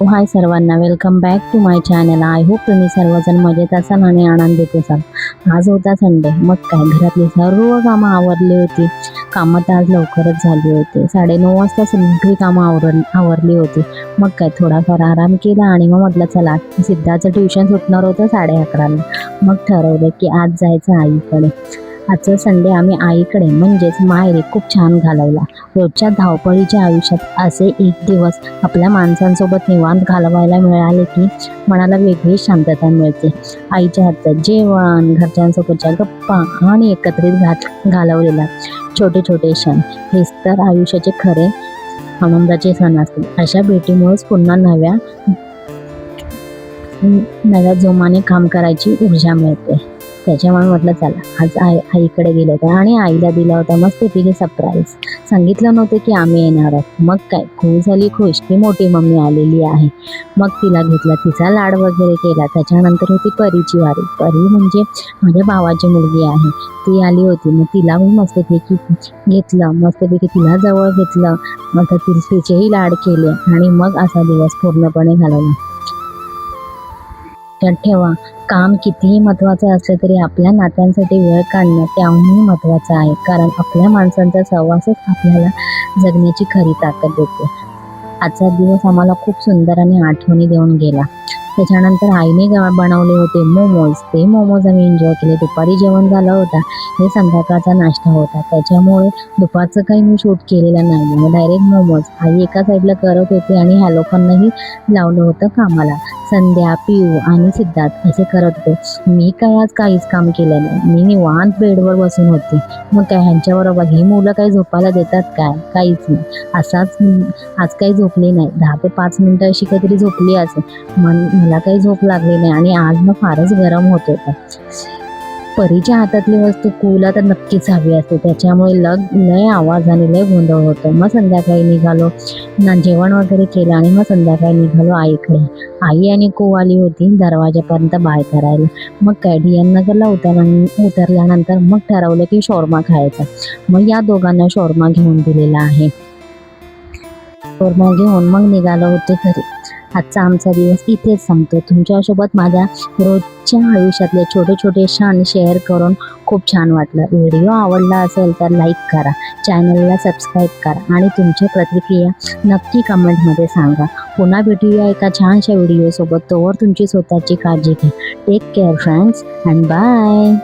हाय सर्वांना, welcome back to my channel. I hope तुम्ही सर्वजण मजेत असाल आणि आनंदित असाल. आज होता संडे, मग काय घरातली सर्व कामं आवरली होती. कामं तर आज लवकरच झाली होती. 9:30 वाजता सगळी कामं आवरली होती. मग काय थोडाफार आराम केला आणि मग म्हटलं चला, सिद्धाचं ट्युशन सुटणार होतं 11:30ला. मग ठरवलं की आज जायचं आईकडे. आजचा संडे आम्ही आईकडे म्हणजेच माहेरी खूप छान घालवला. रोजच्या धावपळीच्या आयुष्यात असे एक दिवस आपल्या माणसांसोबत निवांत घालवायला मिळाले की मनाला वेगळी शांतता मिळते. आईच्या हातचं जेवण, घरच्यांसोबतच्या गप्पा आणि एकत्रित घालवलेला छोटे छोटे क्षण, हेच तर आयुष्याचे खरे आनंदाचे क्षण असतील. अशा भेटीमुळेच पुन्हा नव्या जोमाने काम करायची ऊर्जा मिळते. त्याच्यामुळे म्हटलं चला आज आईकडे गेलो होतो आणि आईला दिला होता मस्तपैकी सरप्राईज. सांगितलं नव्हतं की आम्ही येणार आहोत. मग काय खूप झाली खुश की मोठी मम्मी आलेली आहे. मग तिला घेतला, तिचा लाड वगैरे केला. त्याच्यानंतर होती परीची वारी. परी म्हणजे माझ्या भावाची मुलगी आहे, ती आली होती. मग तिला मी मस्तपैकी घेतलं, मस्तपैकी तिला जवळ घेतलं. मग तिचेही लाड केले आणि मग असा दिवस पूर्णपणे घालवला. लक्षात ठेवा, काम कितीही महत्त्वाचं असलं तरी आपल्या नात्यांसाठी वेळ काढणं त्याहूनही महत्त्वाचं आहे. कारण आपल्या माणसांचा सहवासच आपल्याला जगण्याची खरी ताकद देते. आजचा दिवस आम्हाला खूप सुंदर आणि आठवणी देऊन गेला. त्याच्यानंतर आईने बनवले होते मोमोज. ते मोमोज आम्ही एन्जॉय केले. दुपारी जेवण झालं होता, हे संध्याकाळचा नाश्ता होता. त्याच्यामुळे दुपारचं काही मी शूट केलेलं नाही. मग डायरेक्ट मोमोज आई एका साईडला करत होती आणि ह्या लोकांनाही लावलं होतं कामाला. संध्या, पिऊ आणि सिद्धार्थ असे करत होते. मी काय आज काहीच काम केलं नाही. मी निवांत बेडवर बसून होती. मग काय ह्यांच्याबरोबर ही मुलं काही झोपायला देतात काय? काहीच नाही. असाच आज काही झोपली नाही. 10 ते 5 मिनिटं अशी काहीतरी झोपली असेल. मला काही झोप लागली नाही आणि आज मग फारच गरम होत होतं. परीच्या हातातली वस्तू कुला तर नक्कीच हवी असते, त्याच्यामुळे लय आवाज आणि लय गोंधळ होतो. मग संध्याकाळी निघालो, जेवण वगैरे केलं आणि मग संध्याकाळी निघालो आईकडे. आई आणि कू आली होती दरवाजापर्यंत बाय करायला. मग काय DN नगरला उतरल्यानंतर मग ठरवलं की शॉर्मा खायचा. मग या दोघांना शॉर्मा घेऊन दिलेला आहे. शॉर्मा घेऊन मग निघालो होते घरी. आजचा आमचा दिवस इथेच संपतो. तुमच्यासोबत माझ्या रोजच्या आयुष्यातले छोटे छोटे क्षण शेअर करून खूप छान वाटलं. व्हिडिओ आवडला असेल तर लाईक करा, चॅनलला सबस्क्राईब करा आणि तुमची प्रतिक्रिया नक्की कमेंटमध्ये सांगा. पुन्हा भेटूया एका छानशा व्हिडिओसोबत. तोवर तुमची स्वतःची काळजी घ्या. Take care friends and bye.